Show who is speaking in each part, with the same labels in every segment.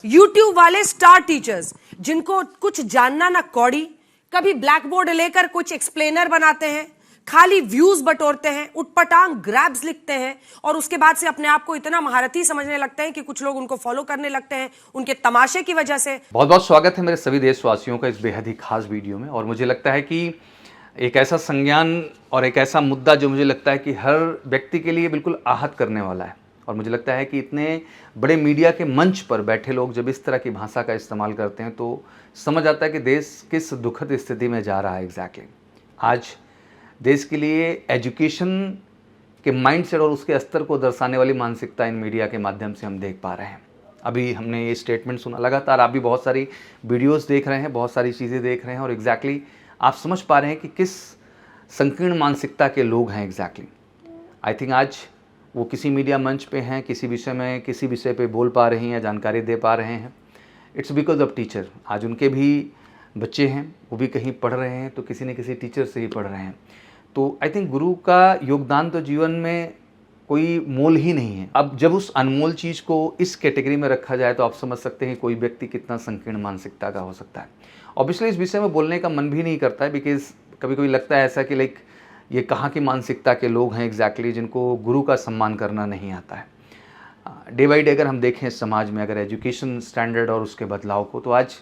Speaker 1: YouTube वाले star teachers जिनको कुछ जानना ना कौड़ी, कभी ब्लैक बोर्ड लेकर कुछ एक्सप्लेनर बनाते हैं, खाली व्यूज बटोरते हैं, उटपटांग ग्रैब्स लिखते हैं और उसके बाद से अपने आप को इतना महारथी समझने लगते हैं कि कुछ लोग उनको फॉलो करने लगते हैं उनके तमाशे की वजह से।
Speaker 2: बहुत बहुत स्वागत है मेरे सभी देशवासियों का इस बेहद ही खास वीडियो में। और मुझे लगता है कि एक ऐसा संज्ञान और एक ऐसा मुद्दा जो मुझे लगता है कि हर व्यक्ति के लिए बिल्कुल आहत करने वाला है। और मुझे लगता है कि इतने बड़े मीडिया के मंच पर बैठे लोग जब इस तरह की भाषा का इस्तेमाल करते हैं तो समझ आता है कि देश किस दुखद स्थिति में जा रहा है। एग्जैक्टली आज देश के लिए एजुकेशन के माइंडसेट और उसके स्तर को दर्शाने वाली मानसिकता इन मीडिया के माध्यम से हम देख पा रहे हैं। अभी हमने ये स्टेटमेंट सुना, लगातार आप भी बहुत सारी वीडियोस देख रहे हैं, बहुत सारी चीज़ें देख रहे हैं और एग्जैक्टली आप समझ पा रहे हैं कि किस संकीर्ण मानसिकता के लोग हैं। एग्जैक्टली आई थिंक आज वो किसी मीडिया मंच पे हैं, किसी विषय पे बोल पा रही हैं, जानकारी दे पा रहे हैं। It's because of teacher. आज उनके भी बच्चे हैं, वो भी कहीं पढ़ रहे हैं तो किसी न किसी टीचर से ही पढ़ रहे हैं। तो आई थिंक गुरु का योगदान तो जीवन में कोई मोल ही नहीं है। अब जब उस अनमोल चीज़ को इस कैटेगरी में रखा जाए तो आप समझ सकते हैं कोई व्यक्ति कितना संकीर्ण मानसिकता का हो सकता है। ऑब्वियसली इस विषय में बोलने का मन भी नहीं करता है, बिकॉज कभी कभी लगता है ऐसा कि लाइक ये कहाँ की मानसिकता के लोग हैं एग्जैक्टली जिनको गुरु का सम्मान करना नहीं आता है। डे बाई डे अगर हम देखें समाज में, अगर एजुकेशन स्टैंडर्ड और उसके बदलाव को, तो आज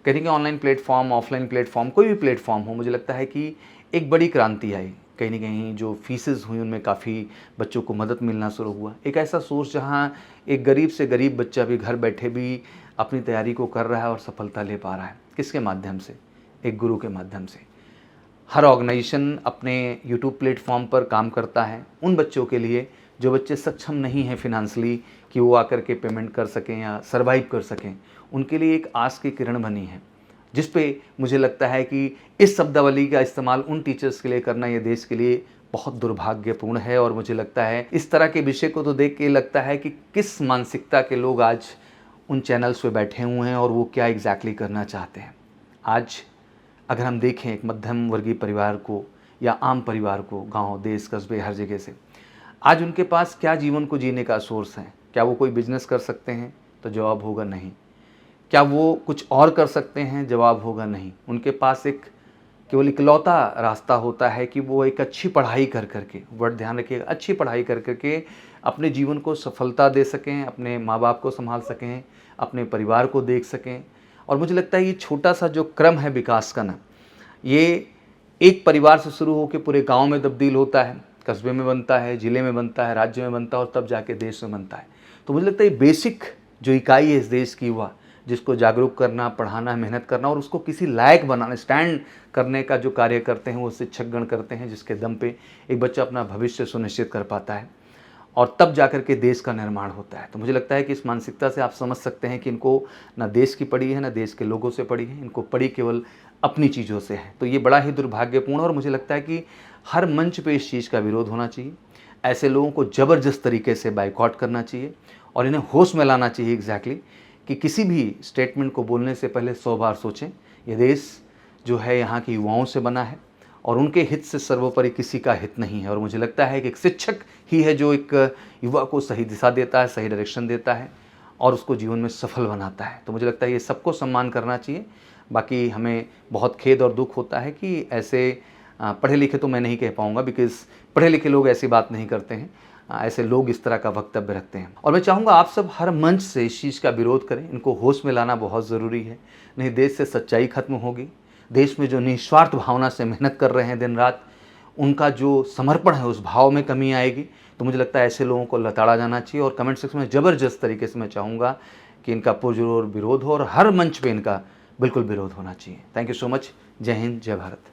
Speaker 2: कहीं ऑनलाइन प्लेटफॉर्म, ऑफलाइन प्लेटफॉर्म, कोई भी प्लेटफॉर्म हो, मुझे लगता है कि एक बड़ी क्रांति आई। कहीं ना कहीं जो फीसेस हुई उनमें काफ़ी बच्चों को मदद मिलना शुरू हुआ। एक ऐसा सोर्स जहाँ एक गरीब से गरीब बच्चा भी घर बैठे भी अपनी तैयारी को कर रहा है और सफलता ले पा रहा है। किसके माध्यम से? एक गुरु के माध्यम से। हर ऑर्गेनाइजेशन अपने यूट्यूब प्लेटफॉर्म पर काम करता है उन बच्चों के लिए जो बच्चे सक्षम नहीं हैं फिनेंशियली कि वो आकर के पेमेंट कर सकें या सर्वाइव कर सकें। उनके लिए एक आस की किरण बनी है, जिस पे मुझे लगता है कि इस शब्दावली का इस्तेमाल उन टीचर्स के लिए करना ये देश के लिए बहुत दुर्भाग्यपूर्ण है। और मुझे लगता है इस तरह के विषय को तो देख के लगता है कि किस मानसिकता के लोग आज उन चैनल्स पे बैठे हुए हैं और वो क्या एग्जैक्टली करना चाहते हैं। आज अगर हम देखें एक मध्यम वर्गीय परिवार को या आम परिवार को, गांव, देश, कस्बे, हर जगह से, आज उनके पास क्या जीवन को जीने का सोर्स है? क्या वो कोई बिजनेस कर सकते हैं? तो जवाब होगा नहीं। क्या वो कुछ और कर सकते हैं? जवाब होगा नहीं। उनके पास एक केवल इकलौता रास्ता होता है कि वो एक अच्छी पढ़ाई कर करके, वर्ड ध्यान रखिएगा, अच्छी पढ़ाई कर करके अपने जीवन को सफलता दे सकें, अपने माँ बाप को संभाल सकें, अपने परिवार को देख सकें। और मुझे लगता है ये छोटा सा जो क्रम है विकास का ना, ये एक परिवार से शुरू होकर पूरे गांव में तब्दील होता है, कस्बे में बनता है, ज़िले में बनता है, राज्य में बनता है और तब जाके देश में बनता है। तो मुझे लगता है ये बेसिक जो इकाई है इस देश की, युवा, जिसको जागरूक करना, पढ़ाना, मेहनत करना और उसको किसी लायक बनाना, स्टैंड करने का जो कार्य करते हैं वो शिक्षकगण करते हैं, जिसके दम पे एक बच्चा अपना भविष्य सुनिश्चित कर पाता है और तब जाकर के देश का निर्माण होता है। तो मुझे लगता है कि इस मानसिकता से आप समझ सकते हैं कि इनको ना देश की पड़ी है, ना देश के लोगों से पड़ी है, इनको पड़ी केवल अपनी चीज़ों से है। तो ये बड़ा ही दुर्भाग्यपूर्ण और मुझे लगता है कि हर मंच पे इस चीज़ का विरोध होना चाहिए। ऐसे लोगों को ज़बरदस्त तरीके से बाइकआउट करना चाहिए और इन्हें होश में लाना चाहिए एग्जैक्टली कि किसी भी स्टेटमेंट को बोलने से पहले 100 बार सोचें। ये देश जो है यहाँ के युवाओं से बना है और उनके हित से सर्वोपरि किसी का हित नहीं है। और मुझे लगता है कि एक शिक्षक ही है जो एक युवा को सही दिशा देता है, सही डायरेक्शन देता है और उसको जीवन में सफल बनाता है। तो मुझे लगता है ये सबको सम्मान करना चाहिए। बाकी हमें बहुत खेद और दुख होता है कि ऐसे पढ़े लिखे तो मैं नहीं कह पाऊँगा, बिकॉज़ पढ़े लिखे लोग ऐसी बात नहीं करते हैं, ऐसे लोग इस तरह का वक्तव्य रखते हैं। और मैं चाहूँगा आप सब हर मंच से इस चीज़ का विरोध करें। इनको होश में लाना बहुत ज़रूरी है, नहीं देश से सच्चाई खत्म होगी। देश में जो निस्वार्थ भावना से मेहनत कर रहे हैं दिन रात, उनका जो समर्पण है उस भाव में कमी आएगी। तो मुझे लगता है ऐसे लोगों को लताड़ा जाना चाहिए और कमेंट सेक्शन में ज़बरदस्त तरीके से मैं चाहूँगा कि इनका पुरजोर विरोध हो और हर मंच पे इनका बिल्कुल विरोध होना चाहिए। Thank you so much. जय हिंद, जय भारत।